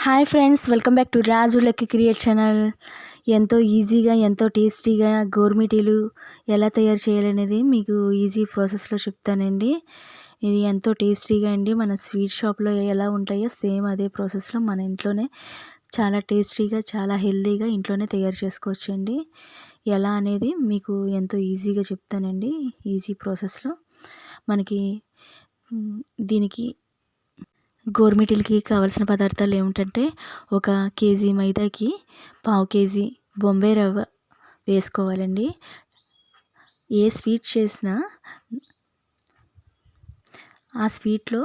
Hi friends, welcome back to Raju lucky create channel. ఎంతో ఈజీగా ఎంతో టేస్టీగా గోరుమిటీలు ఎలా తయారు చేయాలనేది మీకు ఈజీ ప్రాసెస్లో చెప్తానండి. ఇది ఎంతో టేస్టీగా అండి. మన స్వీట్ షాప్లో ఎలా ఉంటాయో సేమ్ అదే ప్రాసెస్లో మన ఇంట్లోనే చాలా టేస్టీగా చాలా హెల్తీగా ఇంట్లోనే తయారు చేసుకోవచ్చండి. ఎలా అనేది మీకు ఎంతో ఈజీగా చెప్తానండి. ఈజీ ప్రాసెస్లో మనకి దీనికి గోరుమిటీలకి కావాల్సిన పదార్థాలు ఏమిటంటే, ఒక కేజీ మైదాకి పావు కేజీ బొంబాయి రవ్వ వేసుకోవాలండి. ఏ స్వీట్ చేసినా ఆ స్వీట్లో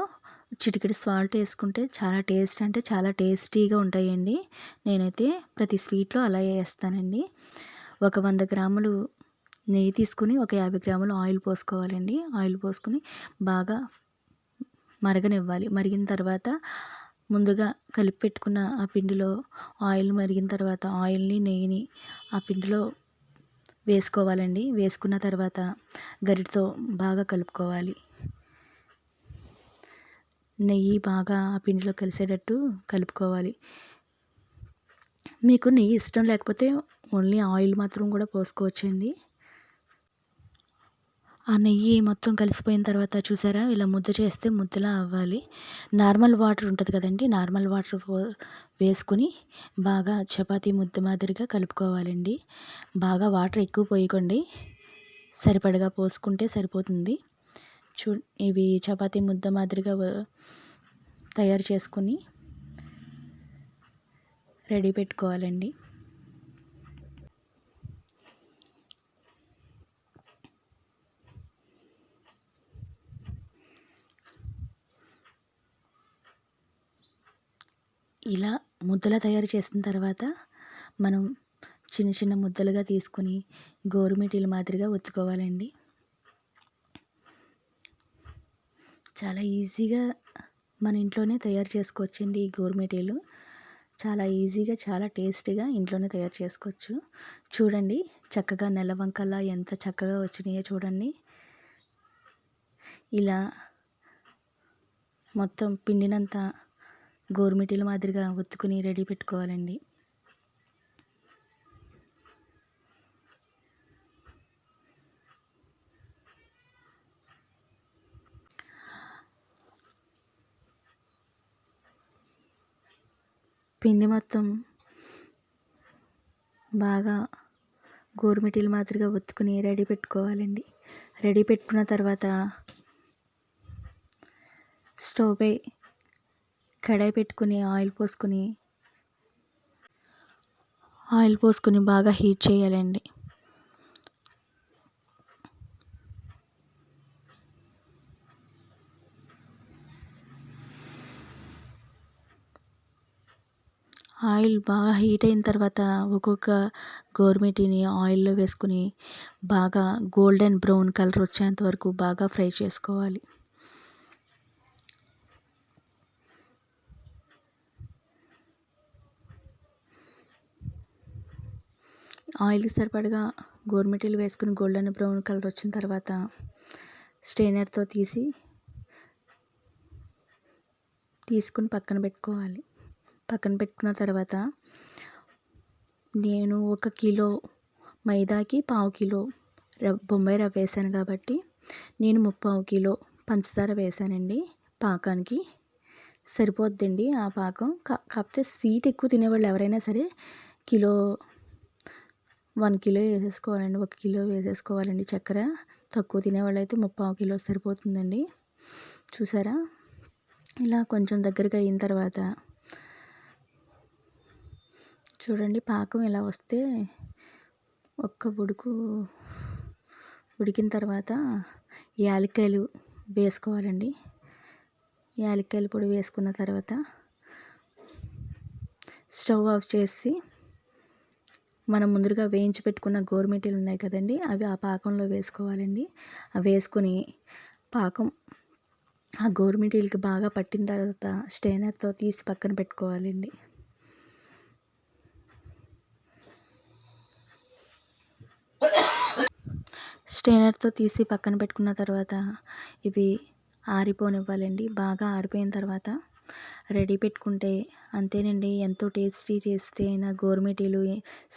చిటికెడు సాల్ట్ వేసుకుంటే చాలా టేస్ట్ అంటే చాలా టేస్టీగా ఉంటాయండి. నేనైతే ప్రతి స్వీట్లో అలాగే వేస్తానండి. ఒక 100 గ్రాములు నెయ్యి తీసుకుని ఒక 50 గ్రాములు ఆయిల్ పోసుకోవాలండి. ఆయిల్ పోసుకుని బాగా మరగనివ్వాలి. మరిగిన తర్వాత ముందుగా కలిపి పెట్టుకున్న ఆ పిండిలో ఆయిల్ మరిగిన తర్వాత ఆయిల్ని నెయ్యిని ఆ పిండిలో వేసుకోవాలండి. వేసుకున్న తర్వాత గరిటతో బాగా కలుపుకోవాలి. నెయ్యి బాగా ఆ పిండిలో కలిసేటట్టు కలుపుకోవాలి. మీకు నెయ్యి ఇష్టం లేకపోతే ఓన్లీ ఆయిల్ మాత్రం కూడా పోసుకోవచ్చండి. ఆ నెయ్యి మొత్తం కలిసిపోయిన తర్వాత చూసారా, ఇలా ముద్ద చేస్తే ముద్దలా అవ్వాలి. నార్మల్ వాటర్ ఉంటుంది కదండి, నార్మల్ వాటర్ వేసుకుని బాగా చపాతీ ముద్ద మాదిరిగా కలుపుకోవాలండి. బాగా వాటర్ ఎక్కువ పోయకండి, సరిపడగా పోసుకుంటే సరిపోతుంది. ఇవి చపాతీ ముద్ద మాదిరిగా తయారు చేసుకుని రెడీ పెట్టుకోవాలండి. ఇలా ముద్దలా తయారు చేసిన తర్వాత మనం చిన్న చిన్న ముద్దలుగా తీసుకుని గోరుమిటీల మాదిరిగా ఒత్తుకోవాలండి. చాలా ఈజీగా మన ఇంట్లోనే తయారు చేసుకోవచ్చండి. ఈ గోరుమిటీలు చాలా ఈజీగా చాలా టేస్టీగా ఇంట్లోనే తయారు చేసుకోవచ్చు. చూడండి, చక్కగా నెలవంకలా ఎంత చక్కగా వచ్చినాయో చూడండి. ఇలా మొత్తం పిండినంతా గోరుమిటీల మాదిరిగా ఒత్తుకుని రెడీ పెట్టుకోవాలండి. పిండి మొత్తం బాగా గోరుమిటీల మాదిరిగా ఒత్తుకుని రెడీ పెట్టుకోవాలండి. రెడీ పెట్టుకున్న తర్వాత స్టవ్ పై కడాయి పెట్టుకుని ఆయిల్ పోసుకుని బాగా హీట్ చేయాలండి. ఆయిల్ బాగా హీట్ అయిన తర్వాత ఒక్కొక్క గోరుమిటీని ఆయిల్లో వేసుకుని బాగా గోల్డెన్ బ్రౌన్ కలర్ వచ్చేంత వరకు బాగా ఫ్రై చేసుకోవాలి. ఆయిల్కి సరిపడగా గోరుమిటీలు వేసుకుని గోల్డెన్ బ్రౌన్ కలర్ వచ్చిన తర్వాత స్ట్రైనర్తో తీసుకుని పక్కన పెట్టుకోవాలి. పక్కన పెట్టుకున్న తర్వాత నేను 1 కిలో మైదాకి పావు కిలో బొంబాయి రవ్వ వేసాను కాబట్టి నేను 3/4 కిలో పంచదార వేసానండి. పాకానికి సరిపోద్దండి ఆ పాకం. కాకపోతే స్వీట్ ఎక్కువ తినేవాళ్ళు ఎవరైనా సరే 1 కిలో వేసేసుకోవాలండి. 1 కిలో వేసేసుకోవాలండి చక్కెర. తక్కువ తినేవాళ్ళు అయితే 3/4 కిలో సరిపోతుందండి. చూసారా, ఇలా కొంచెం దగ్గరగా అయిన తర్వాత చూడండి, పాకం ఇలా వస్తే ఉడికిన తర్వాత యాలక్కాయలు వేసుకోవాలండి. యాలక్కాయల పొడి వేసుకున్న తర్వాత స్టవ్ ఆఫ్ చేసి మనం ముందుగా వేయించి పెట్టుకున్న గోరుమిటీలు ఉన్నాయి కదండి, అవి ఆ పాకంలో వేసుకోవాలండి. అవి వేసుకుని పాకం ఆ గోరుమిటీలకి బాగా పట్టిన తర్వాత స్ట్రైనర్తో తీసి పక్కన పెట్టుకోవాలండి. స్ట్రైనర్తో తీసి పక్కన పెట్టుకున్న తర్వాత ఇవి ఆరిపోనివ్వాలండి. బాగా ఆరిపోయిన తర్వాత రెడీ పెట్టుకుంటే అంతేనండి, ఎంతో టేస్టీ అయిన గోరుమిటీలు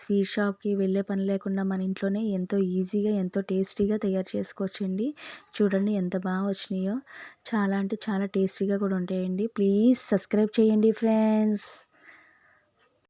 స్వీట్ షాప్కి వెళ్ళే పని లేకుండా మన ఇంట్లోనే ఎంతో ఈజీగా ఎంతో టేస్టీగా తయారు చేసుకోవచ్చండి. చూడండి ఎంత బాగా వచ్చినాయో. చాలా అంటే చాలా టేస్టీగా కూడా ఉంటాయండి. ప్లీజ్ సబ్స్క్రైబ్ చేయండి ఫ్రెండ్స్.